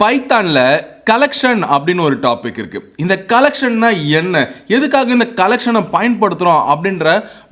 பைத்தான்ல collection அப்படின்னு ஒரு topic இருக்கு. இந்த கலெக்ஷன்னா என்ன, எதுக்காக இந்த கலெக்ஷனை பயன்படுத்துறோம் அப்படின்ற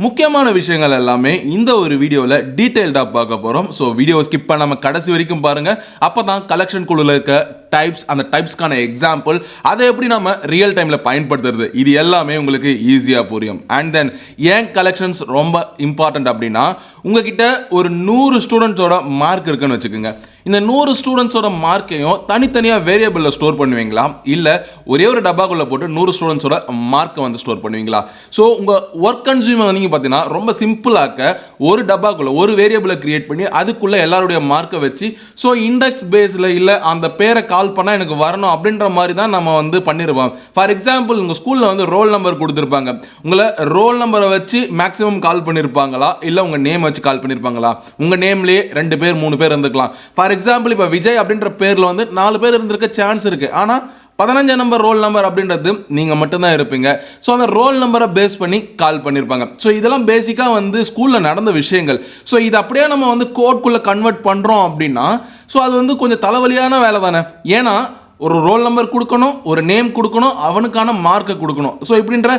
முக்கியமான விஷயங்கள் எல்லாமே இந்த ஒரு வீடியோவில் டீட்டெயில்டாக பார்க்க போகிறோம். ஸோ வீடியோ ஸ்கிப் பண்ணாம கடைசி வரைக்கும் பாருங்க. அப்போ தான் கலெக்ஷன் குழுவில் இருக்க டைப்ஸ், அந்த டைப்ஸ்க்கான எக்ஸாம்பிள், அதை எப்படி நம்ம ரியல் டைமில் பயன்படுத்துறது, இது எல்லாமே உங்களுக்கு ஈஸியாக புரியும். அண்ட் தென் ஏன் கலெக்ஷன்ஸ் ரொம்ப இம்பார்ட்டன்ட் அப்படின்னா, உங்ககிட்ட ஒரு 100 ஸ்டூடெண்ட்ஸோட மார்க் இருக்குன்னு வச்சுக்கோங்க. இந்த 100 ஸ்டூடெண்ட்ஸோட மார்க்கையும் தனித்தனியாக வேரியபிளில் ஸ்டோர் பண்ணுவீங்களா, இல்லை ஒரே ஒரு டப்பாக்குள்ளே போட்டு 100 ஸ்டூடெண்ட்ஸோட மார்க்கை வந்து ஸ்டோர் பண்ணுவீங்களா? ஸோ உங்கள் ஒர்க் கன்சியூமர் நீங்கள் பார்த்தீங்கன்னா ரொம்ப சிம்பிளாக்க ஒரு டப்பாக்குள்ளே ஒரு வேரியபிளை கிரியேட் பண்ணி அதுக்குள்ளே எல்லாருடைய மார்க்கை வச்சு, ஸோ இண்டெக்ஸ் பேஸில் இல்லை அந்த பேரை கால் பண்ணால் எனக்கு வரணும் அப்படின்ற மாதிரி தான் நம்ம வந்து பண்ணிருப்போம். ஃபார் எக்ஸாம்பிள், உங்கள் ஸ்கூலில் வந்து ரோல் நம்பர் கொடுத்துருப்பாங்க. உங்களை ரோல் நம்பரை வச்சு மேக்ஸிமம் கால் பண்ணியிருப்பாங்களா, இல்லை உங்கள் நேம் வச்சு கால் பண்ணியிருப்பாங்களா? உங்கள் நேம்லேயே 2 பேர் 3 பேர் இருந்துக்கலாம். ஃபார் எக்ஸாம்பிள், இப்போ விஜய் அப்படின்ற பேரில் வந்து 4 பேர் இருந்திருக்க சான்ஸ் இருக்குது. ஆனால் 15 நம்பர் ரோல் நம்பர் அப்படின்றது நீங்கள் மட்டும்தான் இருப்பீங்க. ஸோ அந்த ரோல் நம்பரை பேஸ் பண்ணி கால் பண்ணியிருப்பாங்க. ஸோ இதெல்லாம் பேசிக்காக வந்து ஸ்கூலில் நடந்த விஷயங்கள். ஸோ இது அப்படியே நம்ம வந்து கோட்குள்ளே கன்வெர்ட் பண்ணுறோம் அப்படின்னா, ஸோ அது வந்து கொஞ்சம் தலைவலியான வேலை தானே. ஏன்னா ஒரு ரோல் நம்பர் கொடுக்கணும், ஒரு நேம் கொடுக்கணும், அவனுக்கான மார்க்கை கொடுக்கணும். ஸோ இப்படின்ற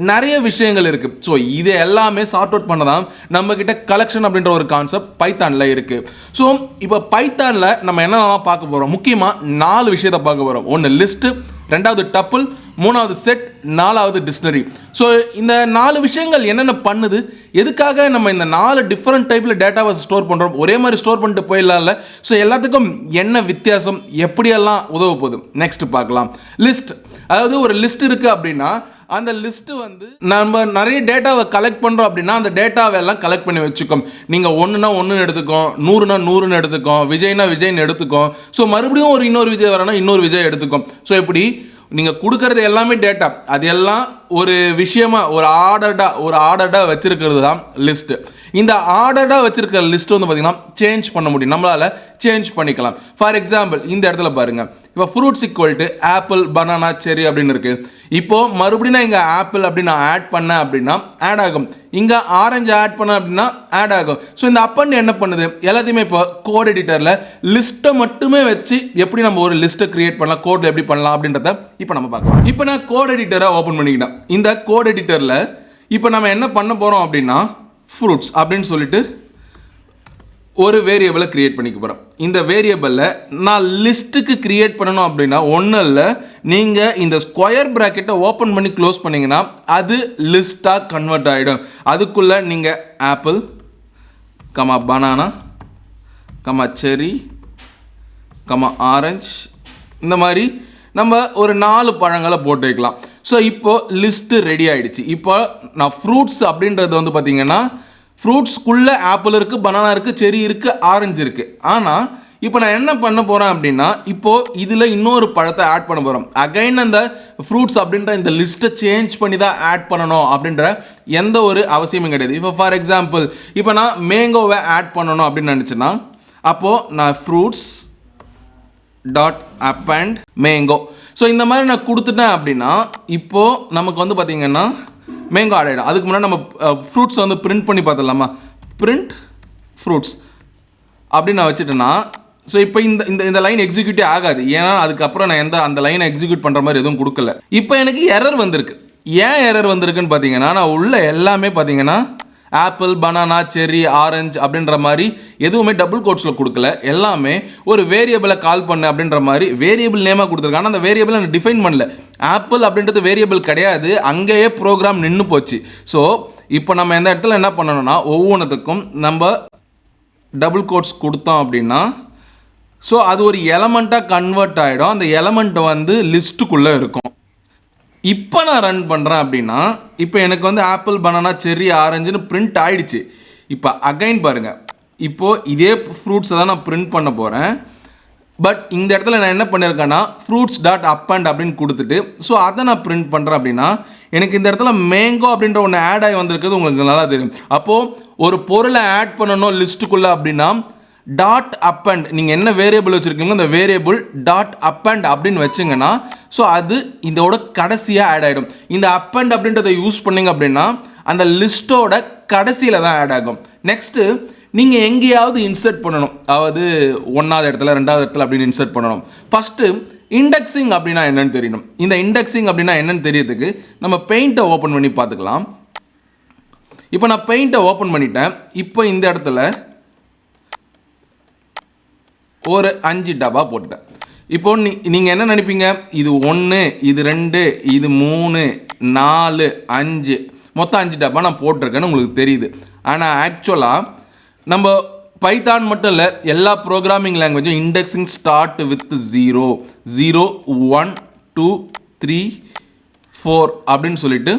நிறைய விஷயங்கள் இருக்குது. ஸோ இது எல்லாமே சார்ட் அவுட் பண்ணதான் நம்மக்கிட்ட கலெக்ஷன் அப்படின்ற ஒரு கான்செப்ட் பைத்தானில் இருக்குது. ஸோ இப்போ பைத்தானில் நம்ம என்னென்னலாம் பார்க்க போகிறோம், முக்கியமாக 4 விஷயத்தை பார்க்க போகிறோம். ஒன்று லிஸ்ட்டு, 2வது டப்புள், 3வது செட், 4வது டிக்ஷனரி. ஸோ இந்த 4 விஷயங்கள் என்னென்ன பண்ணுது, எதுக்காக நம்ம இந்த 4 டிஃப்ரெண்ட் டைப்பில் டேட்டாவை ஸ்டோர் பண்ணுறோம், ஒரே மாதிரி ஸ்டோர் பண்ணிட்டு போயிடலாம்ல. ஸோ எல்லாத்துக்கும் என்ன வித்தியாசம், எப்படியெல்லாம் உதவ போகுது, நெக்ஸ்ட் பார்க்கலாம். லிஸ்ட், அதாவது ஒரு லிஸ்ட் இருக்குது அப்படின்னா அந்த லிஸ்ட்டு வந்து நம்ம நிறைய டேட்டாவை கலெக்ட் பண்ணுறோம் அப்படின்னா அந்த டேட்டாவை எல்லாம் கலெக்ட் பண்ணி வச்சுக்கோம். நீங்கள் 1னா 1 எடுத்துக்கோம், 100னா 100ன்னு எடுத்துக்கோம், விஜய்னா விஜய்னு எடுத்துக்கோம். ஸோ மறுபடியும் ஒரு இன்னொரு விஜய் வரனா இன்னொரு விஜய் எடுத்துக்கோம். ஸோ இப்படி நீங்கள் கொடுக்கறது எல்லாமே டேட்டா, அது எல்லாம் ஒரு விஷயமா ஒரு ஆர்டர்டாக வச்சிருக்கிறது தான் லிஸ்ட்டு. இந்த ஆர்டர்டாக வச்சிருக்கிற லிஸ்ட் வந்து பார்த்தீங்கன்னா சேஞ்ச் பண்ண முடியும், நம்மளால் சேஞ்ச் பண்ணிக்கலாம். ஃபார் எக்ஸாம்பிள், இந்த இடத்துல பாருங்கள், இப்போ fruits equal to apple, banana, செரி அப்படின்னு இருக்குது. இப்போது மறுபடியும் நான் இங்கே ஆப்பிள் அப்படின்னு நான் ஆட் பண்ணேன் அப்படின்னா ஆட் ஆகும், இங்கே ஆரஞ்சு ஆட் பண்ணேன் அப்படின்னா ஆட் ஆகும். ஸோ இந்த அப்பன்னு என்ன பண்ணுது, எல்லாத்தையுமே இப்போ கோட் எடிட்டரில் லிஸ்ட்டை மட்டுமே வச்சு எப்படி நம்ம ஒரு லிஸ்ட்டை கிரியேட் பண்ணலாம், கோடில் எப்படி பண்ணலாம் அப்படின்றத இப்போ நம்ம பார்க்கலாம். இப்போ நான் கோட் எடிட்டரை ஓப்பன் பண்ணிக்கிட்டேன். இந்த கோட் எடிட்டரில் இப்போ நம்ம என்ன பண்ண போகிறோம் அப்படின்னா, ஃப்ரூட்ஸ் அப்படின்னு சொல்லிட்டு ஒரு வேரியபிளை கிரியேட் பண்ணிக்க போகிறோம். இந்த வேரியபிளில் நான் லிஸ்ட்டுக்கு கிரியேட் பண்ணணும் அப்படின்னா ஒன்றும் இல்லை, நீங்கள் இந்த ஸ்கொயர் ப்ராக்கெட்டை ஓப்பன் பண்ணி க்ளோஸ் பண்ணிங்கன்னா அது லிஸ்ட்டாக கன்வெர்ட் ஆகிடும். அதுக்குள்ளே நீங்கள் ஆப்பிள், கமா பனானா, கமா செரி, கமா ஆரஞ்சு, இந்த மாதிரி நம்ம ஒரு 4 பழங்களை போட்டு வைக்கலாம். ஸோ இப்போது லிஸ்ட்டு ரெடி ஆகிடுச்சு. இப்போ நான் ஃப்ரூட்ஸ் அப்படின்றது வந்து பார்த்திங்கன்னா, ஃப்ரூட்ஸ்க்குள்ளே ஆப்பிள் இருக்குது, பனானா இருக்குது, செரி இருக்குது, ஆரஞ்சு இருக்குது. ஆனால் இப்போ நான் என்ன பண்ண போகிறேன் அப்படின்னா, இப்போது இதில் இன்னொரு பழத்தை ஆட் பண்ண போகிறோம். அகைன் அந்த ஃப்ரூட்ஸ் அப்படின்ற இந்த லிஸ்ட்டை சேஞ்ச் பண்ணி தான் ஆட் பண்ணணும் அப்படின்ற எந்த ஒரு அவசியமும் கிடையாது. இப்போ ஃபார் எக்ஸாம்பிள், இப்போ நான் மேங்கோவை ஆட் பண்ணணும் அப்படின்னு நினச்சேன்னா, அப்போது நான் fruits dot append mango, so இந்த மாதிரி நான் கொடுத்துட்டேன் அப்படின்னா இப்போது நமக்கு வந்து பார்த்திங்கன்னா மேங்கோ ஆட் ஆகிடும். அதுக்கு முன்னாடி நம்ம ஃப்ரூட்ஸை வந்து பிரிண்ட் பண்ணி பார்த்துடலாமா, பிரிண்ட் ஃப்ரூட்ஸ் அப்படின்னு நான் வச்சுட்டேன்னா, ஸோ இப்போ இந்த லைன் எக்ஸிக்யூட்டே ஆகாது. ஏன்னா அதுக்கப்புறம் நான் அந்த லைனை எக்ஸிக்யூட் பண்ணுற மாதிரி எதுவும் கொடுக்கல. இப்போ எனக்கு எரர் வந்திருக்கு. ஏன் எரர் வந்திருக்குன்னு பார்த்தீங்கன்னா, நான் உள்ள எல்லாமே பார்த்தீங்கன்னா ஆப்பிள், பனானா, செரி, ஆரஞ்சு அப்படின்ற மாதிரி எதுவுமே டபுள் கோட்ஸில் கொடுக்கல. எல்லாமே ஒரு வேரியபிளை கால் பண்ணு அப்படின்ற மாதிரி வேரியபிள் நேமாக கொடுத்துருக்காங்க. ஆனால் அந்த வேரியபிளை நான் டிஃபைன் பண்ணல. ஆப்பிள் அப்படின்றது வேரியபிள் கிடையாது, அங்கேயே ப்ரோக்ராம் நின்று போச்சு. ஸோ இப்போ நம்ம எந்த இடத்துல என்ன பண்ணணும்னா, ஒவ்வொன்றுத்துக்கும் நம்ம டபுள் கோட்ஸ் கொடுத்தோம் அப்படின்னா ஸோ அது ஒரு எலமெண்ட்டாக கன்வெர்ட் ஆகிடும். அந்த எலமெண்ட் வந்து லிஸ்ட்டுக்குள்ளே இருக்கும். இப்போ நான் ரன் பண்ணுறேன் அப்படின்னா இப்போ எனக்கு வந்து ஆப்பிள், பனானா, செரி, ஆரஞ்சுன்னு பிரிண்ட் ஆகிடுச்சு. இப்போ அகைன் பாருங்கள், இப்போது இதே ஃப்ரூட்ஸை தான் நான் பிரிண்ட் பண்ண போகிறேன். பட் இந்த இடத்துல நான் என்ன பண்ணியிருக்கேன்னா ஃப்ரூட்ஸ் டாட் அப்பண்ட் அப்படின்னு கொடுத்துட்டு ஸோ அதை நான் பிரிண்ட் பண்ணுறேன் அப்படின்னா எனக்கு இந்த இடத்துல மேங்கோ அப்படின்ற ஒன்று ஆட் ஆகி வந்திருக்கிறது உங்களுக்கு நல்லா தெரியும். அப்போது ஒரு பொருளை ஆட் பண்ணணும் லிஸ்ட்டுக்குள்ளே அப்படின்னா டாட் அப்பண்ட், நீங்கள் என்ன வேரியபிள் வச்சுருக்கீங்க அந்த வேரியபிள் டாட் அப்பண்ட் அப்படின்னு வச்சிங்கன்னா ஸோ அது இதோட கடைசியாக ஆட் ஆகிடும். இந்த அப்பண்ட் அப்படின்றத யூஸ் பண்ணிங்க அப்படின்னா அந்த லிஸ்ட்டோட கடைசியில் தான் ஆட் ஆகும். நெக்ஸ்ட்டு நீங்கள் எங்கேயாவது இன்சர்ட் பண்ணணும், அதாவது 1வது இடத்துல 2வது இடத்துல அப்படின்னு இன்சர்ட் பண்ணணும். ஃபஸ்ட்டு இண்டெக்ஸிங் அப்படின்னா என்னன்னு தெரியணும். இந்த இண்டெக்ஸிங் அப்படின்னா என்னன்னு தெரியறதுக்கு நம்ம பெயிண்ட்டை ஓப்பன் பண்ணி பார்த்துக்கலாம். இப்போ நான் பெயிண்ட்டை ஓப்பன் பண்ணிட்டேன். இப்போ இந்த இடத்துல ஒரு 5 டப்பா போட்டுட்டேன். இப்போ நீங்கள் என்ன நினைப்பீங்க, இது 1, இது 2, இது 3, 4, 5, மொத்தம் 5 டப்பா நான் போட்டிருக்கேன்னு உங்களுக்கு தெரியுது. ஆனால் ஆக்சுவலாக நம்ம பைத்தான் மட்டும் இல்லை, எல்லா ப்ரோக்ராமிங் லாங்குவேஜும் இண்டெக்ஸிங் ஸ்டார்ட் வித் 0, 0, 1, 2, 3, 4 அப்படின்னு சொல்லிட்டு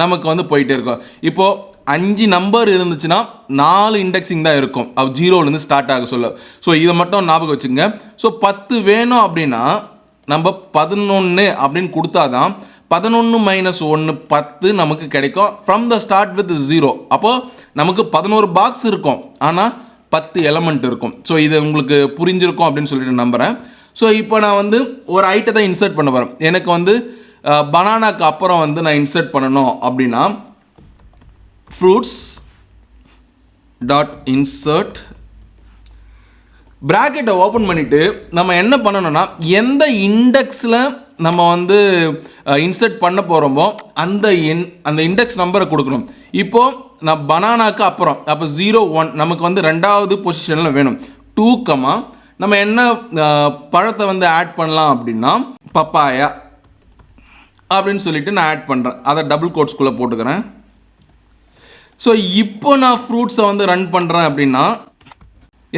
நமக்கு வந்து போயிட்டே இருக்கும். இப்போது 5 நம்பர் இருந்துச்சுன்னா 4 இண்டெக்ஸிங் தான் இருக்கும், அது 0லேருந்து ஸ்டார்ட் ஆக சொல்ல. ஸோ இதை மட்டும் ஞாபகம் வச்சுங்க. ஸோ 10 வேணும் அப்படின்னா நம்ம 11 அப்படின்னு கொடுத்தா தான் 11 - 1 10 நமக்கு கிடைக்கும் ஃப்ரம் த ஸ்டார்ட் வித் 0. அப்போது நமக்கு 11 பாக்ஸ் இருக்கும், ஆனால் 10 எலமெண்ட் இருக்கும். ஸோ இது உங்களுக்கு புரிஞ்சிருக்கும் அப்படின்னு சொல்லிட்டு நம்புகிறேன். ஸோ இப்போ நான் வந்து ஒரு ஐட்டத்தை இன்சர்ட் பண்ண போகிறேன். எனக்கு வந்து பனானாக்கு அப்புறம் வந்து நான் இன்சர்ட் பண்ணணும் அப்படின்னா ஃப்ரூட்ஸ் டாட் இன்சர்ட் ப்ராக்கெட்டை ஓப்பன் பண்ணிவிட்டு நம்ம என்ன பண்ணணும்னா எந்த இண்டெக்ஸில் நம்ம வந்து இன்சர்ட் பண்ண போகிறோமோ அந்த இண்டெக்ஸ் நம்பரை கொடுக்கணும். இப்போது நான் பனானாக்கு அப்புறம் அப்போ 0, 1 நமக்கு வந்து 2வது பொசிஷனில் வேணும். 2, நம்ம என்ன பழத்தை வந்து ஆட் பண்ணலாம் அப்படின்னா பப்பாயா அப்படின்னு சொல்லிட்டு நான் ஆட் பண்ணுறேன். அதை டபுள் கோட்ஸ்குள்ளே போட்டுக்கிறேன். ஸோ இப்போ நான் ஃப்ரூட்ஸை வந்து ரன் பண்ணுறேன் அப்படின்னா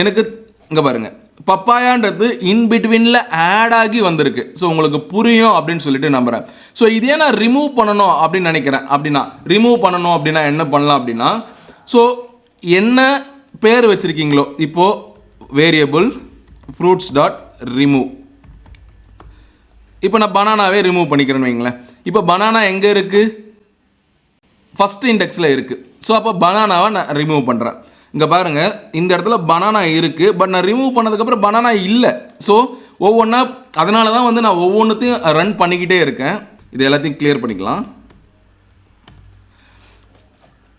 எனக்கு இங்கே பாருங்கள் பப்பாயான்றது இன்பிட்வீனில் ஆட் ஆகி வந்திருக்கு. ஸோ உங்களுக்கு புரியும் அப்படின்னு சொல்லிட்டு நம்புகிறேன். ஸோ இதே நான் ரிமூவ் பண்ணணும் அப்படின்னு நினைக்கிறேன். அப்படின்னா ரிமூவ் பண்ணணும் அப்படின்னா என்ன பண்ணலாம் அப்படின்னா, ஸோ என்ன பேர் வச்சுருக்கீங்களோ, இப்போது வேரியபிள் ஃப்ரூட்ஸ் டாட் ரிமூவ். இப்போ நான் பனானாவே ரிமூவ் பண்ணிக்கிறேன்னு வைங்களேன். இப்போ பனானா எங்கே இருக்குது, ஃபஸ்ட் இண்டெக்ஸில் இருக்குது. ஸோ அப்போ பனானாவை நான் ரிமூவ் பண்ணுறேன். இங்கே பாருங்கள், இந்த இடத்துல பனானா இருக்குது, பட் நான் ரிமூவ் பண்ணதுக்கப்புறம் பனானா இல்லை. ஸோ ஒவ்வொன்றா அதனால தான் வந்து நான் ஒவ்வொன்றுத்தையும் ரன் பண்ணிக்கிட்டே இருக்கேன். இது எல்லாத்தையும் கிளியர் பண்ணிக்கலாம்.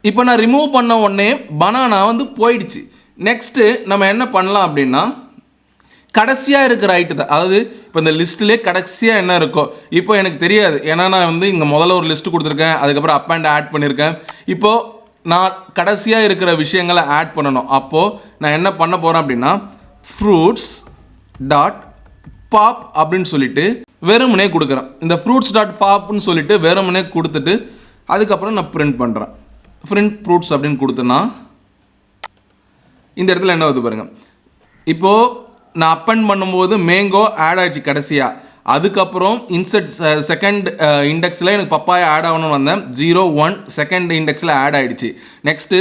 இப்போ நான் ரிமூவ் பண்ண உடனே பனானா வந்து போயிடுச்சு. நெக்ஸ்ட்டு நம்ம என்ன பண்ணலாம் அப்படின்னா கடைசியாக இருக்கிற ஐட்டத்தை, அதாவது இப்போ இந்த லிஸ்ட்டிலே கடைசியாக என்ன இருக்கோ, இப்போ எனக்கு தெரியாது, ஏன்னா நான் வந்து இங்கே முதல்ல ஒரு லிஸ்ட்டு கொடுத்துருக்கேன், அதுக்கப்புறம் அப் அண்ட் ஆட் பண்ணியிருக்கேன். இப்போது நான் கடைசியாக இருக்கிற விஷயங்களை ஆட் பண்ணணும். அப்போது நான் என்ன பண்ண போகிறேன் அப்படின்னா ஃப்ரூட்ஸ் டாட் பாப் அப்படின்னு சொல்லிட்டு வெறுமனே கொடுக்குறேன். இந்த ஃப்ரூட்ஸ் டாட் பாப்னு சொல்லிட்டு வெறுமனே கொடுத்துட்டு அதுக்கப்புறம் நான் பிரிண்ட் பண்ணுறேன். பிரிண்ட் ஃப்ரூட்ஸ் அப்படின்னு கொடுத்தேன்னா இந்த இடத்துல என்ன வருது பாருங்கள். இப்போது நான் அப்பெண்ட் பண்ணும்போது மேங்கோ ஆட் ஆகிடுச்சு கடைசியாக. அதுக்கப்புறம் இன்சர்ட் செகண்ட் இண்டெக்ஸில் எனக்கு பப்பாயா ஆட் ஆகணும்னு வந்தேன். 0, 1 செகண்ட் இண்டெக்ஸில் ஆட் ஆகிடுச்சு. நெக்ஸ்ட்டு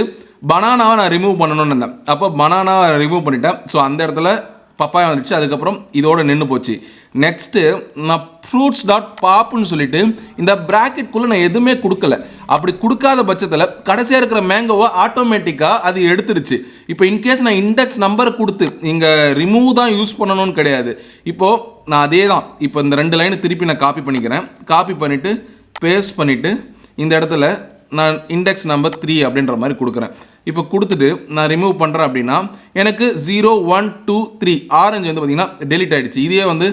பனானாவை நான் ரிமூவ் பண்ணணும்னு இருந்தேன். அப்போ பனானாவை ரிமூவ் பண்ணிட்டேன். ஸோ அந்த இடத்துல பப்பாயா வந்துடுச்சு. அதுக்கப்புறம் இதோட நின்று போச்சு. நெக்ஸ்ட்டு நான் ஃப்ரூட்ஸ் டாட் பாப்னு சொல்லிட்டு இந்த ப்ராக்கெட்குள்ளே நான் எதுவுமே கொடுக்கல. அப்படி கொடுக்காத பட்சத்தில் கடைசியாக இருக்கிற மேங்கோவை ஆட்டோமேட்டிக்காக அது எடுத்துருச்சு. இப்போ இன்கேஸ் நான் இண்டெக்ஸ் நம்பர் கொடுத்து இங்கே ரிமூவ் தான் யூஸ் பண்ணணும்னு கிடையாது. இப்போது நான் அதே தான், இப்போ இந்த 2 லைனை திருப்பி நான் காப்பி பண்ணிக்கிறேன். காப்பி பண்ணிவிட்டு பேஸ்ட் பண்ணிவிட்டு இந்த இடத்துல நான் இண்டெக்ஸ் நம்பர் 3 அப்படின்ற மாதிரி கொடுக்குறேன். இப்போ கொடுத்துட்டு நான் ரிமூவ் பண்ணுறேன் அப்படின்னா எனக்கு 0, 1, 2, 3 ஆரஞ்சு வந்து பார்த்திங்கன்னா டெலிட் ஆகிடுச்சு. இதே வந்து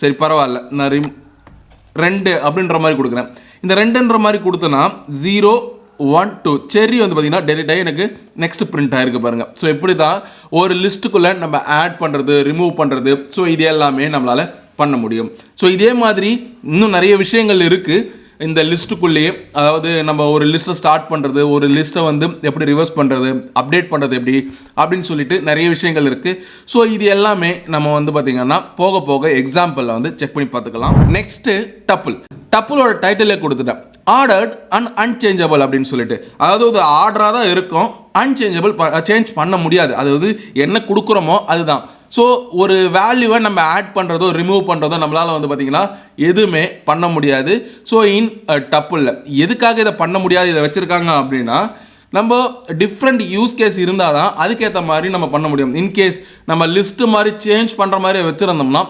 சரி பரவாயில்ல, நான் 2 அப்படின்ற மாதிரி கொடுக்குறேன். இந்த 2ன்ற மாதிரி கொடுத்தேன்னா 0, 1, 2 செர்ரி வந்து பார்த்திங்கன்னா டெலிட் ஆகி எனக்கு நெக்ஸ்ட் பிரிண்ட் ஆகிருக்கு பாருங்கள். ஸோ இப்படி தான் ஒரு லிஸ்ட்டுக்குள்ளே நம்ம ஆட் பண்ணுறது, ரிமூவ் பண்ணுறது, ஸோ இது எல்லாமே நம்மளால் பண்ண முடியும். ஸோ இதே மாதிரி இன்னும் நிறைய விஷயங்கள் இருக்குது இந்த லிஸ்ட்டுக்குள்ளேயே. அதாவது நம்ம ஒரு லிஸ்ட்டை ஸ்டார்ட் பண்ணுறது, ஒரு லிஸ்ட்டை வந்து எப்படி ரிவர்ஸ் பண்ணுறது, அப்டேட் பண்ணுறது எப்படி அப்படின்னு சொல்லிட்டு நிறைய விஷயங்கள் இருக்குது. ஸோ இது எல்லாமே நம்ம வந்து பார்த்திங்கன்னா போக போக எக்ஸாம்பிளில் வந்து செக் பண்ணி பார்த்துக்கலாம். நெக்ஸ்ட்டு டப்புளோட டைட்டிலே கொடுத்துட்டேன், ஆர்டர்ட் அண்ட் அன்சேஞ்சபிள் அப்படின்னு சொல்லிட்டு. அதாவது ஒரு ஆர்டராக தான் இருக்கும், அன்சேஞ்சபிள் சேஞ்ச் பண்ண முடியாது. அதாவது என்ன கொடுக்குறோமோ அதுதான். ஸோ ஒரு வேல்யூவை நம்ம ஆட் பண்ணுறதோ ரிமூவ் பண்ணுறதோ நம்மளால் வந்து பார்த்திங்கன்னா எதுவுமே பண்ண முடியாது. ஸோ இன் டப்புளில் எதுக்காக இதை பண்ண முடியாது, இதை வச்சுருக்காங்க அப்படின்னா நம்ம டிஃப்ரெண்ட் யூஸ் கேஸ் இருந்தால் தான் அதுக்கேற்ற மாதிரி நம்ம பண்ண முடியும். இன்கேஸ் நம்ம லிஸ்ட்டு மாதிரி சேஞ்ச் பண்ணுற மாதிரி வச்சுருந்தோம்னா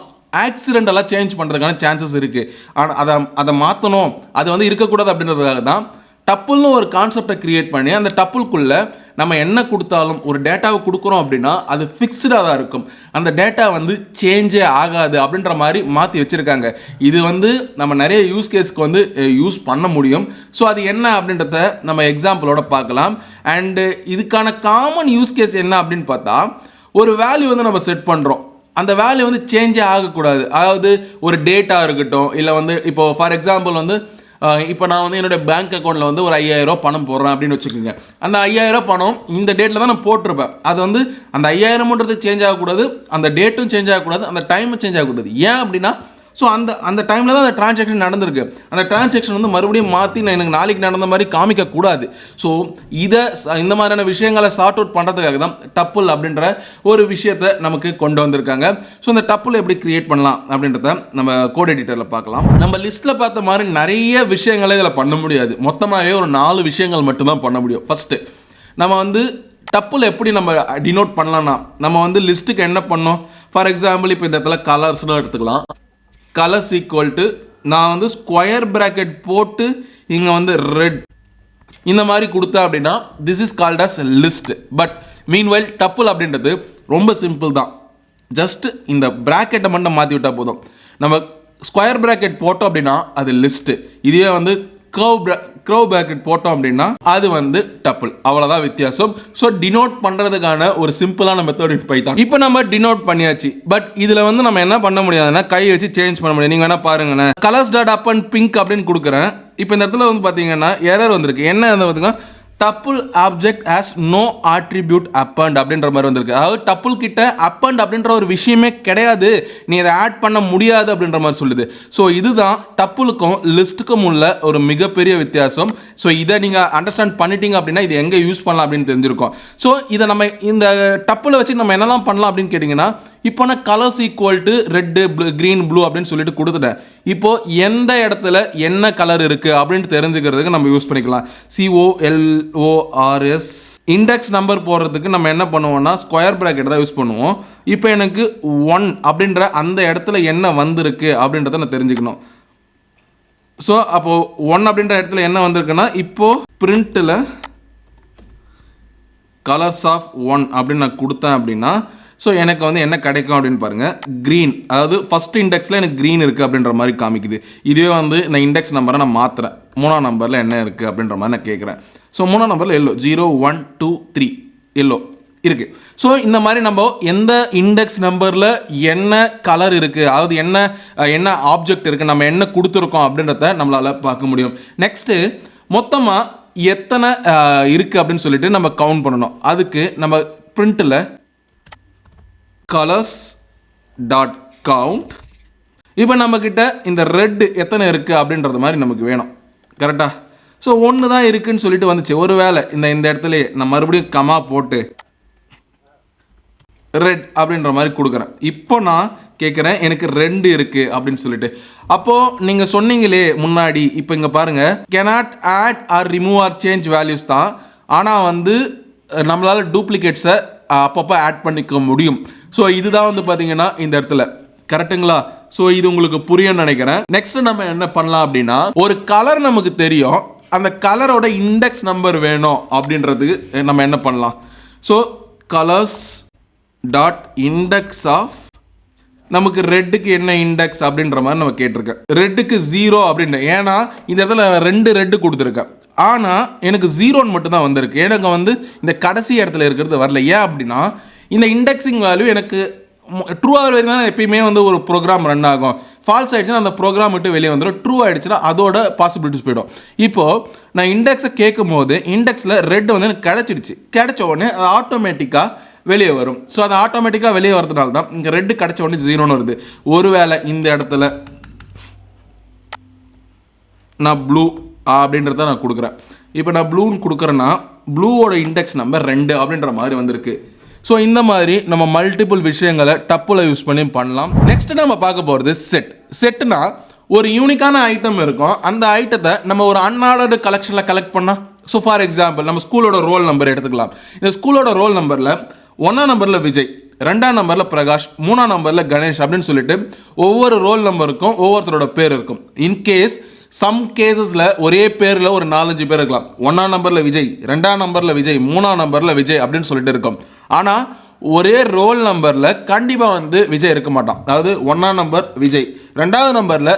ஆக்சிடென்டெல்லாம் சேஞ்ச் பண்ணுறதுக்கான சான்சஸ் இருக்குது. ஆனால் அதை மாற்றணும், அது வந்து இருக்கக்கூடாது அப்படின்றதுக்காக தான் டப்புள்னு ஒரு கான்செப்டை க்ரியேட் பண்ணி அந்த டப்புள்குள்ளே நம்ம என்ன கொடுத்தாலும் ஒரு டேட்டாவை கொடுக்குறோம் அப்படின்னா அது ஃபிக்ஸ்டாக தான் இருக்கும், அந்த டேட்டா வந்து சேஞ்சே ஆகாது அப்படின்ற மாதிரி மாற்றி வச்சுருக்காங்க. இது வந்து நம்ம நிறைய யூஸ் கேஸ்க்கு வந்து யூஸ் பண்ண முடியும். ஸோ அது என்ன அப்படின்றத நம்ம எக்ஸாம்பிளோட பார்க்கலாம். அண்டு இதுக்கான காமன் யூஸ் கேஸ் என்ன அப்படின்னு பார்த்தா, ஒரு வேல்யூ வந்து நம்ம செட் பண்ணுறோம், அந்த வேல்யூ வந்து சேஞ்சே ஆகக்கூடாது. அதாவது ஒரு டேட்டா இருக்கட்டும், இல்லை வந்து இப்போ ஃபார் எக்ஸாம்பிள் வந்து இப்போ நான் வந்து என்னோடய பேங்க் அக்கௌண்ட்டில் வந்து ஒரு 5000 பணம் போடுறேன் அப்படின்னு வச்சுக்கோங்க. அந்த 5000 பணம் இந்த டேட்டில் தான் நான் போட்டிருப்பேன். அது வந்து அந்த 5000ன்றது சேஞ்ச் ஆகக்கூடாது, அந்த டேட்டும் சேஞ்ச் ஆகக்கூடாது, அந்த டைமும் சேஞ்ச் ஆகக்கூடாது. ஏன் அப்படின்னா ஸோ அந்த டைமில் தான் அந்த டிரான்சாக்ஷன் நடந்திருக்கு. அந்த டிரான்சாக்ஷன் வந்து மறுபடியும் மாற்றி நான் எனக்கு நாளைக்கு நடந்த மாதிரி காமிக்கக்கூடாது. ஸோ இந்த மாதிரியான விஷயங்களை சார்ட் அவுட் பண்ணுறதுக்காக தான் டப்புள் அப்படின்ற ஒரு விஷயத்தை நமக்கு கொண்டு வந்திருக்காங்க. ஸோ இந்த டப்புள் எப்படி கிரியேட் பண்ணலாம் அப்படின்றத நம்ம கோட் எடிட்டரில் பார்க்கலாம். நம்ம லிஸ்ட்டில் பார்த்த மாதிரி நிறைய விஷயங்களை இதில் பண்ண முடியாது. மொத்தமாகவே ஒரு 4 விஷயங்கள் மட்டும்தான் பண்ண முடியும். ஃபஸ்ட்டு நம்ம வந்து டப்புள் எப்படி நம்ம டினோட் பண்ணலாம்னா, நம்ம வந்து லிஸ்ட்டுக்கு என்ன பண்ணோம், ஃபார் எக்ஸாம்பிள் இப்போ இந்த இடத்துல கலர்ஸ்னு எடுத்துக்கலாம். கலர்ஸ் ஈக்குவல் டு நான் வந்து ஸ்கொயர் பிராக்கெட் போட்டு இங்கே வந்து ரெட் இந்த மாதிரி கொடுத்தா அப்படின்னா this is called as list. But meanwhile double அப்படின்றது ரொம்ப சிம்பிள் தான். ஜஸ்ட் இந்த பிராக்கெட்டை மட்டும் மாற்றி விட்டால் போதும். நம்ம ஸ்கொயர் பிராக்கெட் போட்டோம் அப்படின்னா அது லிஸ்ட்டு. இதுவே வந்து க்ரவ் பிராக்கெட் போட்டோம் அப்படின்னா அது வந்து டப்புள். அவ்வளோதான் வித்தியாசம். ஸோ டினோட் பண்ணுறதுக்கான ஒரு சிம்பிளான மெத்தட் இன் பைத்தான். இப்போ நம்ம டினோட் பண்ணியாச்சு. பட் இதில் வந்து நம்ம என்ன பண்ண முடியாதுன்னா கை வச்சு சேஞ்ச் பண்ண முடியாது. நீங்கள் வேணால் பாருங்கண்ணே, colours dot up and pink அப்படின்னு கொடுக்குறேன். இப்போ இந்த இடத்துல வந்து பார்த்தீங்கன்னா எரர் வந்திருக்கு. என்ன பார்த்தீங்கன்னா double object has no attribute append அப்படின்ற மாதிரி வந்திருக்கு. அதாவது டப்புள் கிட்ட அப்பண்ட் அப்படின்ற ஒரு விஷயமே கிடையாது, நீ இதை ஆட் பண்ண முடியாது அப்படின்ற மாதிரி சொல்லுது. ஸோ இதுதான் டப்புளுக்கும் லிஸ்ட்டுக்கும் உள்ள ஒரு மிகப்பெரிய வித்தியாசம். ஸோ இதை நீங்கள் அண்டர்ஸ்டாண்ட் பண்ணிட்டீங்க அப்படின்னா இது எங்கே யூஸ் பண்ணலாம் அப்படின்னு தெரிஞ்சிருக்கும். ஸோ இதை நம்ம இந்த டப்புளை வச்சு நம்ம என்னெல்லாம் பண்ணலாம் அப்படின்னு கேட்டிங்கன்னா, இப்போ நான் colours equal to red green blue அப்படின்னு சொல்லிட்டு கொடுத்துட்டேன். இப்போது எந்த இடத்துல என்ன கலர் இருக்குது அப்படின்ட்டு தெரிஞ்சுக்கிறதுக்கு நம்ம யூஸ் பண்ணிக்கலாம். COLORS இண்டெக்ஸ் நம்பர் போடுறதுக்கு நம்ம என்ன பண்ணுவோம்னா ஸ்கொயர் பிராக்கெட் தான் யூஸ் பண்ணுவோம். இப்போ எனக்கு 1 அப்படின்ற அந்த இடத்துல என்ன வந்திருக்கு அப்படின்றத நான் தெரிஞ்சுக்கணும். ஸோ அப்போது 1 அப்படின்ற இடத்துல என்ன வந்திருக்குன்னா இப்போது பிரிண்ட்டில் கலர்ஸ் ஆஃப் 1 அப்படின்னு நான் கொடுத்தேன் அப்படின்னா ஸோ எனக்கு வந்து என்ன கிடைக்கும் அப்படின்னு பாருங்கள், க்ரீன். அதாவது ஃபஸ்ட் இண்டெக்ஸில் எனக்கு க்ரீன் இருக்குது அப்படின்ற மாதிரி காமிக்குது. இதுவே வந்து நான் இண்டெக்ஸ் நம்பரை நான் மாற்றுறேன், 3ஆம் நம்பரில் என்ன இருக்குது அப்படின்ற மாதிரி நான் கேட்குறேன். ஸோ 3ஆம் நம்பரில் எல்லோ 0 1 2 3 எல்லோ இருக்குது. ஸோ இந்த மாதிரி நம்ம எந்த இண்டெக்ஸ் நம்பரில் என்ன கலர் இருக்குது, அதாவது என்ன ஆப்ஜெக்ட் இருக்குது, நம்ம என்ன கொடுத்துருக்கோம் அப்படின்றத நம்மளால் பார்க்க முடியும். நெக்ஸ்ட்டு மொத்தமாக எத்தனை இருக்குது அப்படின்னு சொல்லிட்டு நம்ம கவுண்ட் பண்ணணும். அதுக்கு நம்ம பிரிண்ட்டில் colors dot count. இப்போ நம்மக்கிட்ட இந்த ரெட் எத்தனை இருக்குது அப்படின்றது மாதிரி நமக்கு வேணும், கரெக்டாக? ஸோ 1 தான் இருக்குதுன்னு சொல்லிட்டு வந்துச்சு. ஒரு வேளை இந்த இடத்துல நான் மறுபடியும் கமா போட்டு ரெட் அப்படின்ற மாதிரி கொடுக்குறேன். இப்போ நான் கேட்குறேன் எனக்கு 2 இருக்குது அப்படின்னு சொல்லிட்டு. அப்போது நீங்கள் சொன்னீங்களே முன்னாடி, இப்போ இங்கே பாருங்கள், cannot add or remove or change values தான். ஆனால் வந்து நம்மளால் டூப்ளிகேட்ஸை அப்பப்போ ஆட் பண்ணிக்க முடியும். ஸோ இதுதான் வந்து பார்த்தீங்கன்னா இந்த இடத்துல, கரெக்டுங்களா? ஸோ இது உங்களுக்கு புரியும்னு நினைக்கிறேன். நெக்ஸ்ட் நம்ம என்ன பண்ணலாம் அப்படின்னா, ஒரு கலர் நமக்கு தெரியும், அந்த கலரோட இண்டெக்ஸ் நம்பர் வேணும் அப்படின்றதுக்கு நம்ம என்ன பண்ணலாம். So colours dot index of, நமக்கு ரெட்டுக்கு என்ன இண்டெக்ஸ் அப்படின்ற மாதிரி நம்ம கேட்டிருக்கேன். ரெட்டுக்கு 0 அப்படின்ற, ஏன்னா இந்த இடத்துல 2 ரெட்டு கொடுத்துருக்கேன். ஆனால் எனக்கு 0 மட்டும் தான் வந்திருக்கு. எனக்கு வந்து இந்த கடைசி இடத்துல இருக்கிறது வரல. ஏன் அப்படின்னா இந்த இண்டெக்ஸிங் வேல்யூ எனக்கு ட்ரூ ஆகிற வரைக்கும் தான் எப்பயுமே வந்து ஒரு ப்ரோக்ராம் ரன் ஆகும். ஃபால்ஸ் ஆகிடுச்சுன்னா அந்த ப்ரோக்ராம் விட்டு வெளியே வந்துடும். ட்ரூ ஆகிடுச்சுன்னா அதோட பாசிபிலிட்டிஸ் போயிடும். இப்போது நான் இண்டெக்ஸை கேட்கும் போது இண்டெக்ஸில் ரெட் வந்து எனக்கு கிடைச்ச உடனே அது ஆட்டோமேட்டிக்காக வெளியே வரும். ஸோ அது ஆட்டோமேட்டிக்காக வெளியே வரதுனால தான் இங்கே ரெட்டு கிடைச்ச உடனே 0ன்னு வருது. ஒருவேளை இந்த இடத்துல நான் ப்ளூ அப்படின்றத நான் கொடுக்குறேன். இப்போ நான் ப்ளூன்னு கொடுக்குறேன்னா ப்ளூவோட இண்டெக்ஸ் நம்பர் 2 அப்படின்ற மாதிரி வந்திருக்கு. ஸோ இந்த மாதிரி நம்ம மல்டிபிள் விஷயங்களை டப்புல யூஸ் பண்ணி பண்ணலாம். நெக்ஸ்ட் நம்ம பார்க்க போகிறது செட்னா ஒரு யூனிக்கான ஐட்டம் இருக்கும். அந்த ஐட்டத்தை நம்ம ஒரு அன்ஆர்டர்டு கலெக்ஷனில் கலெக்ட் பண்ணால், ஸோ ஃபார் எக்ஸாம்பிள் நம்ம ஸ்கூலோட ரோல் நம்பர் எடுத்துக்கலாம். இந்த ஸ்கூலோட ரோல் நம்பரில் 1ஆம் நம்பரில் விஜய், 2ஆம் நம்பரில் பிரகாஷ், 3ஆம் நம்பரில் கணேஷ் அப்படின்னு சொல்லிட்டு ஒவ்வொரு ரோல் நம்பருக்கும் ஒவ்வொருத்தரோட பேர் இருக்கும். இன்கேஸ் சம் கேசஸில் ஒரே பேரில் ஒரு 4-5 பேர் இருக்கலாம். 1ஆம் நம்பரில் விஜய், 2ஆம் நம்பரில் விஜய், 3ஆம் நம்பரில் விஜய் அப்படின்னு சொல்லிட்டு இருக்கோம். ஆனால் ஒரே ரோல் நம்பரில் கண்டிப்பாக வந்து விஜய் இருக்க மாட்டான். அதாவது 1ஆம் நம்பர் விஜய், 2வது நம்பரில்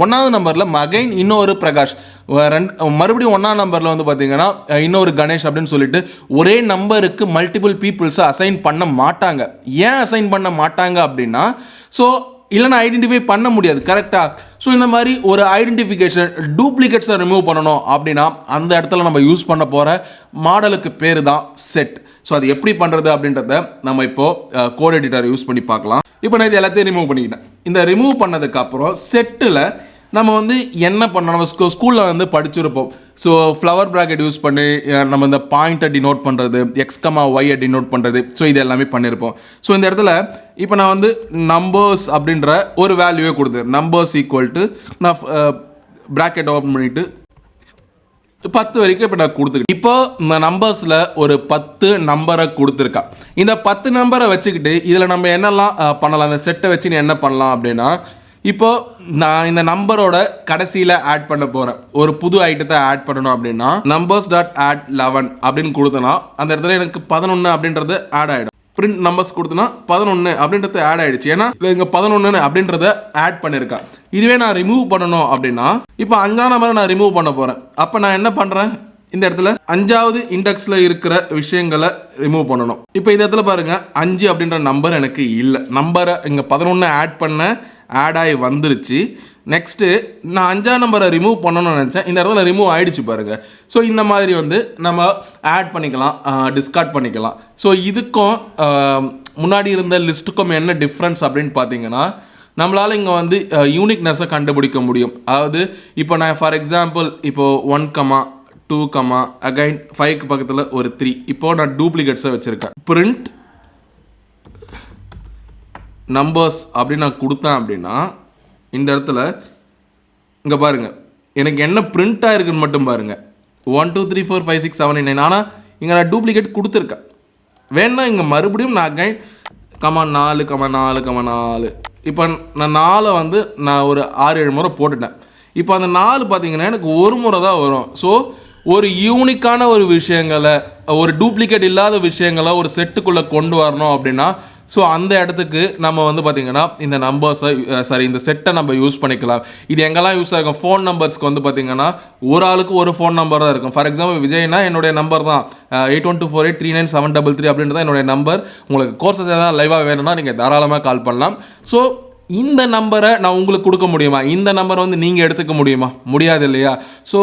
1வது நம்பரில் மகைன் இன்னொரு பிரகாஷ், மறுபடியும் 1ஆம் நம்பரில் வந்து பார்த்தீங்கன்னா இன்னொரு கணேஷ் அப்படின்னு சொல்லிட்டு ஒரே நம்பருக்கு மல்டிபிள் பீப்புள்ஸை அசைன் பண்ண மாட்டாங்க. ஏன் அசைன் பண்ண மாட்டாங்க அப்படின்னா, ஸோ இல்லைன்னா ஐடென்டிஃபை பண்ண முடியாது. கரெக்டாக? ஸோ இந்த மாதிரி ஒரு ஐடென்டிஃபிகேஷன் டூப்ளிகேட்ஸை ரிமூவ் பண்ணணும் அப்படின்னா அந்த இடத்துல நம்ம யூஸ் பண்ண போகிற மாடலுக்கு பேர் தான் செட். ஸோ அது எப்படி பண்ணுறது அப்படின்றத நம்ம இப்போது கோட் எடிட்டர் யூஸ் பண்ணி பார்க்கலாம். இப்போ நான் இது எல்லாத்தையும் ரிமூவ் பண்ணிக்கிட்டேன். இந்த ரிமூவ் பண்ணதுக்கப்புறம் செட்டில் நம்ம வந்து என்ன பண்ணணும், நம்ம ஸ்கூலில் வந்து படிச்சிருப்போம். ஸோ ஃப்ளவர் ப்ராக்கெட் யூஸ் பண்ணி நம்ம இந்த பாயிண்ட்டை டினோட் பண்ணுறது, ஒய்யை டினோட் பண்ணுறது, ஸோ இது எல்லாமே பண்ணியிருப்போம். ஸோ இந்த இடத்துல இப்போ நான் வந்து நம்பர்ஸ் அப்படின்ற ஒரு வேல்யூவே கொடுத்தேன். நம்பர்ஸ் ஈக்குவல் டு நான் ப்ராக்கெட் ஓப்பன் பண்ணிவிட்டு 10 வரைக்கும் இப்போ நான் கொடுத்துக்கிட்டேன். இப்போ இந்த நம்பர்ஸில் ஒரு 10 நம்பரை கொடுத்துருக்கா. இந்த 10 நம்பரை வச்சுக்கிட்டு இதில் நம்ம என்னெல்லாம் பண்ணலாம், இந்த செட்டை வச்சு நீ என்ன பண்ணலாம் அப்படின்னா, இப்போ நான் இந்த நம்பரோட கடைசியில் ஆட் பண்ண போகிறேன். ஒரு புது ஐட்டத்தை ஆட் பண்ணணும் அப்படின்னா நம்பர்ஸ் டாட் ஆட் 11 அப்படின்னு கொடுத்தனா அந்த இடத்துல எனக்கு 11 அப்படின்றது ஆட் ஆகிடும். பிரிண்ட் நம்பர்ஸ் கொடுத்தனா 11 அப்படின்றது ஆட் ஆகிடுச்சு. ஏன்னா இங்கே 11 அப்படின்றத ஆட் பண்ணியிருக்கேன். இதுவே நான் ரிமூவ் பண்ணணும் அப்படின்னா இப்போ 5ஆம் நம்பரை நான் ரிமூவ் பண்ண போகிறேன். அப்போ நான் என்ன பண்ணுறேன், இந்த இடத்துல 5வது இண்டெக்ஸில் இருக்கிற விஷயங்களை ரிமூவ் பண்ணணும். இப்போ இந்த இடத்துல பாருங்கள் 5 அப்படின்ற நம்பர் எனக்கு இல்லை. நம்பரை இங்கே 11 ஆட் பண்ண ஆட் ஆகி வந்துருச்சு. நெக்ஸ்ட்டு நான் 5ஆம் நம்பரை ரிமூவ் பண்ணணும்னு நினச்சேன். இந்த இடத்துல ரிமூவ் ஆகிடுச்சு பாருங்கள். ஸோ இந்த மாதிரி வந்து நம்ம ஆட் பண்ணிக்கலாம், டிஸ்கார்ட் பண்ணிக்கலாம். ஸோ இதுக்கும் முன்னாடி இருந்த லிஸ்ட்டுக்கும் என்ன டிஃப்ரென்ஸ் அப்படின்னு பார்த்தீங்கன்னா, நம்மளால் இங்கே வந்து யூனிக்னஸை கண்டுபிடிக்க முடியும். அதாவது இப்போ நான் ஃபார் எக்ஸாம்பிள் இப்போது 1, 2, அகைன் 5க்கு பக்கத்தில் ஒரு 3, இப்போது நான் டூப்ளிகேட்ஸை வச்சுருக்கேன். பிரிண்ட் நம்பர்ஸ் அப்படின்னு நான் கொடுத்தேன் அப்படின்னா இந்த இடத்துல இங்கே பாருங்கள் எனக்கு என்ன பிரிண்ட் ஆகிருக்குன்னு மட்டும் பாருங்கள். 1 2 3 4 5 6 7 8 9. ஆனால் இங்கே நான் டூப்ளிகேட் கொடுத்துருக்கேன். வேணா இங்கே மறுபடியும் நான் அகைன் 4, இப்போ நான் 4 வந்து நான் ஒரு 6-7 முறை போட்டுட்டேன். இப்போ அந்த 4 பார்த்தீங்கன்னா எனக்கு ஒரு முறை தான் வரும். ஸோ ஒரு யூனிக்கான ஒரு விஷயங்களை, ஒரு டூப்ளிகேட் இல்லாத விஷயங்களை ஒரு செட்டுக்குள்ளே கொண்டு வரணும் அப்படின்னா ஸோ அந்த இடத்துக்கு நம்ம வந்து பார்த்திங்கன்னா இந்த நம்பர்ஸை இந்த செட்டை நம்ம யூஸ் பண்ணிக்கலாம். இது எங்கெல்லாம் யூஸ் ஆகும், ஃபோன் நம்பர்ஸ்க்கு வந்து பார்த்திங்கன்னா ஒரு ஆளுக்கு ஒரு ஃபோன் நம்பர் தான் இருக்கும். ஃபார் எக்ஸாம்பிள் விஜய்னா என்னுடைய நம்பர் தான் 8124839733 அப்படின்றத என்னுடைய நம்பர். உங்களுக்கு கோர்சஸ் எதாவது லைவாக வேணும்னா நீங்கள் தாராளமாக கால் பண்ணலாம். ஸோ இந்த நம்பரை நான் உங்களுக்கு கொடுக்க முடியுமா, இந்த நம்பரை வந்து நீங்கள் எடுத்துக்க முடியுமா, முடியாது இல்லையா? ஸோ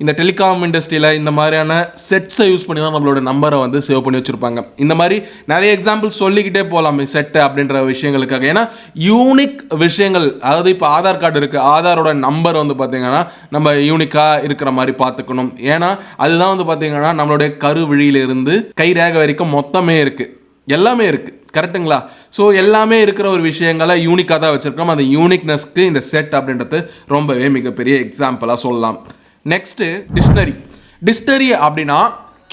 இந்த டெலிகாம் இண்டஸ்ட்ரியில் இந்த மாதிரியான செட்ஸை யூஸ் பண்ணி தான் நம்மளோட நம்பரை வந்து சேவ் பண்ணி வச்சுருப்பாங்க. இந்த மாதிரி நிறைய எக்ஸாம்பிள் சொல்லிக்கிட்டே போகலாம் செட்டு அப்படின்ற விஷயங்களுக்காக. ஏன்னா யூனிக் விஷயங்கள், அதாவது இப்போ ஆதார் கார்டு இருக்குது, ஆதாரோட நம்பர் வந்து பார்த்திங்கன்னா நம்ம யூனிக்காக இருக்கிற மாதிரி பார்த்துக்கணும். ஏன்னா அதுதான் வந்து பார்த்திங்கன்னா நம்மளுடைய கருவிழியிலிருந்து கை ரேகை வரைக்கும் மொத்தமே இருக்குது, எல்லாமே இருக்குது. கரெக்டுங்களா? ஸோ எல்லாமே இருக்கிற ஒரு விஷயங்களை யூனிக்காக தான் வச்சுருக்கோம். அந்த யூனிக்னஸ்க்கு இந்த செட் அப்படின்றது ரொம்பவே மிகப்பெரிய எக்ஸாம்பிளாக சொல்லலாம். நெக்ஸ்ட்டு டிக்ஷனரி அப்படின்னா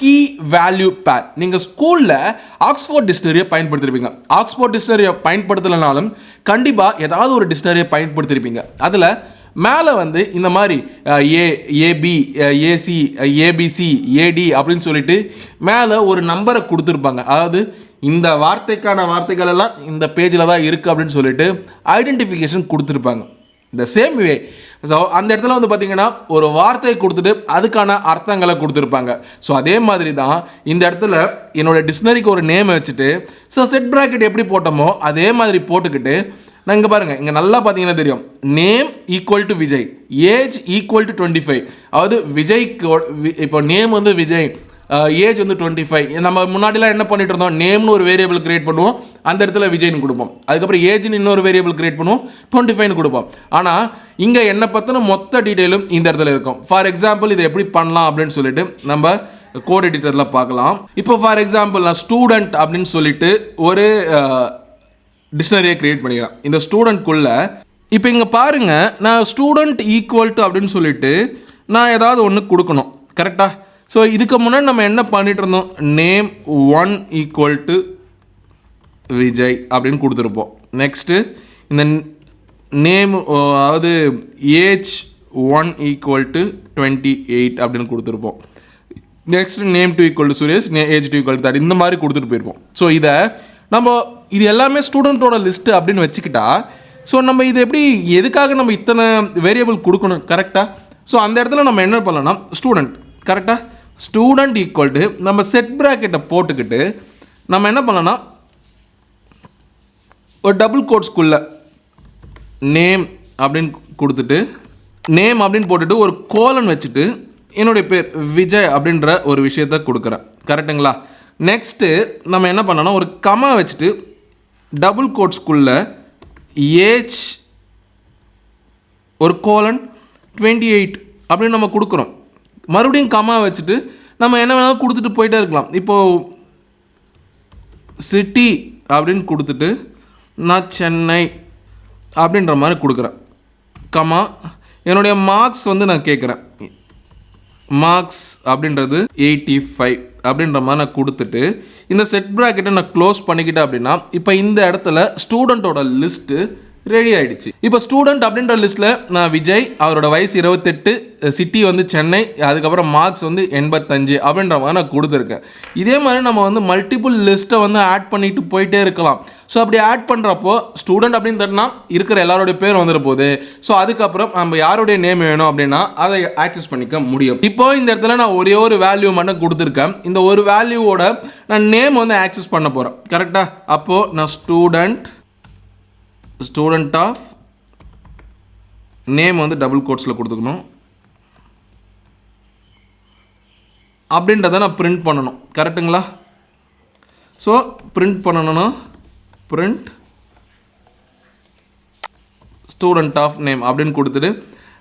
கீ வேல்யூ பேர். நீங்கள் ஸ்கூலில் ஆக்ஸ்ஃபோர்ட் டிக்ஷனரியை பயன்படுத்திருப்பீங்க. ஆக்ஸ்ஃபோர்ட் டிக்ஷனரியை பயன்படுத்தலைனாலும் கண்டிப்பாக ஏதாவது ஒரு டிக்ஷனரியை பயன்படுத்தியிருப்பீங்க. அதில் மேலே வந்து இந்த மாதிரி ஏபி, ஏசி, ஏபிசி, ஏடி அப்படின்னு சொல்லிட்டு மேலே ஒரு நம்பரை கொடுத்துருப்பாங்க. அதாவது இந்த வார்த்தைக்கான வார்த்தைகள் எல்லாம் இந்த பேஜில் தான் இருக்குது அப்படின்னு சொல்லிட்டு ஐடென்டிஃபிகேஷன் கொடுத்துருப்பாங்க. இந்த சேம் வே ஸோ அந்த இடத்துல வந்து பார்த்திங்கன்னா ஒரு வார்த்தையை கொடுத்துட்டு அதுக்கான அர்த்தங்களை கொடுத்துருப்பாங்க. ஸோ அதே மாதிரி தான் இந்த இடத்துல என்னோடய டிக்ஷனரிக்கு ஒரு நேம் வச்சுட்டு ஸோ செட் ப்ராக்கெட் எப்படி போட்டோமோ அதே மாதிரி போட்டுக்கிட்டு நான் இங்கே பாருங்கள், இங்கே நல்லா பார்த்தீங்கன்னா தெரியும், name equal to Vijay, age equal to 25. அதாவது விஜய்க்கு இப்போ நேம் வந்து விஜய், ஏஜ் வந்து 25. நம்ம முன்னாடிலாம் என்ன பண்ணிட்டு இருந்தோம், நேம்னு ஒரு வேரியபிள் கிரியேட் பண்ணுவோம், அந்த இடத்துல விஜய்னு கொடுப்போம். அதுக்கப்புறம் ஏஜ்னு இன்னொரு வேரியபிள் கிரியேட் பண்ணுவோம், 25ன்னு கொடுப்போம். ஆனால் இங்கே என்ன பற்றின மொத்த டீட்டெயிலும் இந்த இடத்துல இருக்கும். ஃபார் எக்ஸாம்பிள் இதை எப்படி பண்ணலாம் அப்படின்னு சொல்லிட்டு நம்ம கோட் எடிட்டரில் பார்க்கலாம். இப்போ ஃபார் எக்ஸாம்பிள் நான் ஸ்டூடெண்ட் அப்படின்னு சொல்லிட்டு ஒரு டிக்ஷனரியை கிரியேட் பண்ணிக்கிறேன். இந்த ஸ்டூடெண்ட்குள்ளே இப்போ இங்கே பாருங்கள், நான் ஸ்டூடெண்ட் ஈக்குவல் டு அப்படின்னு சொல்லிட்டு நான் ஏதாவது ஒன்று கொடுக்கணும். கரெக்டாக? ஸோ இதுக்கு முன்னாடி நம்ம என்ன பண்ணிட்டு இருந்தோம், நேம் 1 ஈக்குவல் டு விஜய் அப்படின்னு கொடுத்துருப்போம். நெக்ஸ்ட்டு இந்த நேம், அதாவது ஏஜ் 1 ஈக்குவல் டு 28 அப்படின்னு கொடுத்துருப்போம். Next name to equal to Suresh, age to equal to 30 இந்த மாதிரி கொடுத்துட்டு போயிருப்போம். ஸோ இதை நம்ம இது எல்லாமே ஸ்டூடெண்ட்டோட லிஸ்ட்டு அப்படின்னு வச்சுக்கிட்டா, ஸோ நம்ம இது எப்படி எதுக்காக நம்ம இத்தனை வேரியபிள் கொடுக்கணும் கரெக்டாக? ஸோ அந்த இடத்துல நம்ம என்ன பண்ணலாம்னா ஸ்டூடெண்ட் கரெக்டாக, ஸ்டூடெண்ட் ஈக்குவல் டு நம்ம செட் ப்ராக்கெட்டை போட்டுக்கிட்டு நம்ம என்ன பண்ணலாம்னா ஒரு டபுள் கோட்ஸ்குள்ளே நேம் அப்படின்னு கொடுத்துட்டு நேம் அப்படின்னு போட்டுட்டு ஒரு கோலன் வச்சுட்டு என்னுடைய பேர் விஜய் அப்படின்ற ஒரு விஷயத்த கொடுக்குறேன் கரெக்டுங்களா? நெக்ஸ்ட்டு நம்ம என்ன பண்ணோன்னா ஒரு கமா வச்சுட்டு டபுள் கோட்ஸ்குள்ளே ஏஜ் ஒரு கோலன் 28 அப்படின்னு நம்ம கொடுக்குறோம். மறுபடியும் கமா வச்சுட்டு நம்ம என்ன வேணாலும் கொடுத்துட்டு போயிட்டே இருக்கலாம். இப்போது சிட்டி அப்படின்னு கொடுத்துட்டு நான் சென்னை அப்படின்ற மாதிரி கொடுக்குறேன். கமா என்னுடைய மார்க்ஸ் வந்து நான் கேட்குறேன், மார்க்ஸ் அப்படின்றது 85 அப்படின்ற மாதிரி நான் கொடுத்துட்டு இந்த செட் ப்ராக்கெட்டை நான் க்ளோஸ் பண்ணிக்கிட்டேன் அப்படின்னா இப்போ இந்த இடத்துல ஸ்டூடெண்ட்டோட லிஸ்ட்டு ரெடி ஆகிடுச்சு. இப்போ ஸ்டூடெண்ட் அப்படின்ற லிஸ்ட்டில் நான் விஜய், அவரோட வயசு 28, சிட்டி வந்து சென்னை, அதுக்கப்புறம் மார்க்ஸ் வந்து 85 அப்படின்ற மாதிரி நான் கொடுத்துருக்கேன். இதே மாதிரி நம்ம வந்து மல்டிபிள் லிஸ்ட்டை வந்து ஆட் பண்ணிட்டு போயிட்டே இருக்கலாம். ஸோ அப்படி ஆட் பண்ணுறப்போ ஸ்டூடெண்ட் அப்படின்னு தட்டினா இருக்கிற எல்லாரோடைய பேர் வந்துட போகுது. ஸோ அதுக்கப்புறம் நம்ம யாருடைய நேம் வேணும் அப்படின்னா அதை ஆக்சஸ் பண்ணிக்க முடியும். இப்போ இந்த இடத்துல நான் ஒரே ஒரு வேல்யூ மட்டும் கொடுத்துருக்கேன். இந்த ஒரு வேல்யூவோட நான் நேம் வந்து ஆக்சஸ் பண்ண போகிறேன் கரெக்டாக? அப்போது நான் ஸ்டூடெண்ட் ஆஃப் நேம் வந்து டபுள் கோட்ஸில் கொடுத்துக்கணும் அப்படின்றத நான் பிரிண்ட் பண்ணணும் கரெக்டுங்களா? ஸோ பிரிண்ட் பண்ணணும்னா பிரிண்ட் ஸ்டூடெண்ட் ஆஃப் நேம் அப்படின்னு கொடுத்துட்டு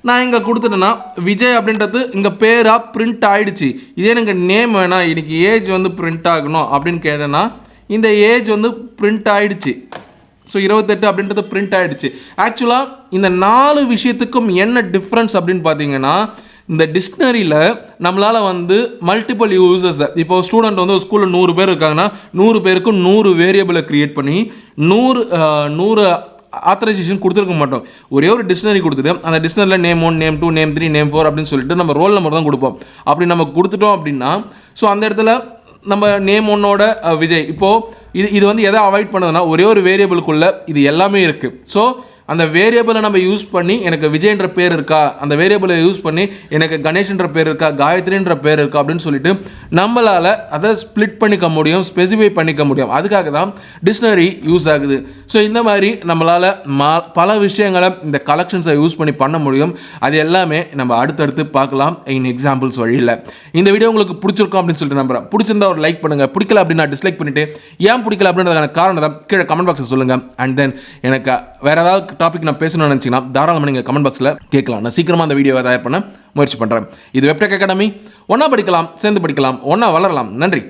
நான் இங்கே கொடுத்துட்டேன்னா விஜய் அப்படின்றது இங்கே பேராக பிரிண்ட் ஆகிடுச்சு. இதே எனக்கு நேம் வேணாம், இன்னைக்கு ஏஜ் வந்து பிரிண்ட் ஆகணும் அப்படின்னு கேட்டேன்னா இந்த ஏஜ் வந்து பிரிண்ட் ஆகிடுச்சு. ஸோ 28 அப்படின்றது பிரிண்ட் ஆகிடுச்சு. ஆக்சுவலாக இந்த 4 விஷயத்துக்கும் என்ன டிஃப்ரென்ஸ் அப்படின்னு பார்த்தீங்கன்னா, இந்த டிக்ஷனரியில் நம்மளால் வந்து மல்டிபிள் யூசர்ஸ், இப்போ ஸ்டூடெண்ட் வந்து ஸ்கூலில் 100 பேர் இருக்காங்கன்னா 100 பேருக்கும் 100 வேரியபிளை க்ரியேட் பண்ணி 100 ஆத்தரைசேஷன் கொடுத்துருக்க மாட்டோம். ஒரே ஒரு டிக்ஷனரி கொடுத்துட்டு அந்த டிக்ஷனரியில் நேம் 1, நேம் 2, நேம் 3, நேம் 4 அப்படின்னு சொல்லிட்டு நம்ம ரோல் நம்பர் தான் கொடுப்போம். அப்படி நம்ம கொடுத்துட்டோம் அப்படின்னா ஸோ அந்த இடத்துல நம்ம நேம் 1ஓட விஜய், இப்போது இது வந்து எதை அவாய்ட் பண்ணுதுன்னா ஒரே ஒரு வேரியபிளுக்குள்ளே இது எல்லாமே இருக்குது. ஸோ அந்த வேரியபிளை நம்ம யூஸ் பண்ணி எனக்கு விஜய்ன்ற பேர் இருக்கா, அந்த வேரியபிளை யூஸ் பண்ணி எனக்கு கணேஷ்ன்ற பேர் இருக்கா, காயத்ரின்ற பேர் இருக்கா அப்படின்னு சொல்லிட்டு நம்மளால் அதை ஸ்ப்ளிட் பண்ணிக்க முடியும், ஸ்பெசிஃபை பண்ணிக்க முடியும். அதுக்காக தான் டிக்ஷனரி யூஸ் ஆகுது. ஸோ இந்த மாதிரி நம்மளால் பல விஷயங்களை இந்த கலெக்ஷன்ஸை யூஸ் பண்ணி பண்ண முடியும். அது எல்லாமே நம்ம அடுத்தடுத்து பார்க்கலாம் இன் எக்ஸாம்பிள்ஸ் வழியில். இந்த வீடியோ உங்களுக்கு பிடிச்சிருக்கும் அப்படின்னு சொல்லிட்டு நம்புறேன். பிடிச்சிருந்தா ஒரு லைக் பண்ணுங்கள், பிடிக்கல அப்படின்னா டிஸ்லைக் பண்ணிவிட்டு ஏன் பிடிக்கல அப்படின்றதுக்கான காரணத்தை கீழே கமெண்ட் பாக்ஸில் சொல்லுங்கள். அண்ட் தென் எனக்கு வேறு ஏதாவது டாபிக் நான் பேசணும்னு நினச்சிங்கன்னா தாராளமாக நீங்கள் கமெண்ட் பாக்ஸில் கேட்கலாம். நான் சீக்கிரமாக அந்த வீடியோவை தயார் பண்ண முயற்சி பண்ணுறேன். இது வெப்டெக் அகாடமி. ஒன்றா படிக்கலாம், சேர்ந்து படிக்கலாம், ஒன்றா வளரலாம். நன்றி.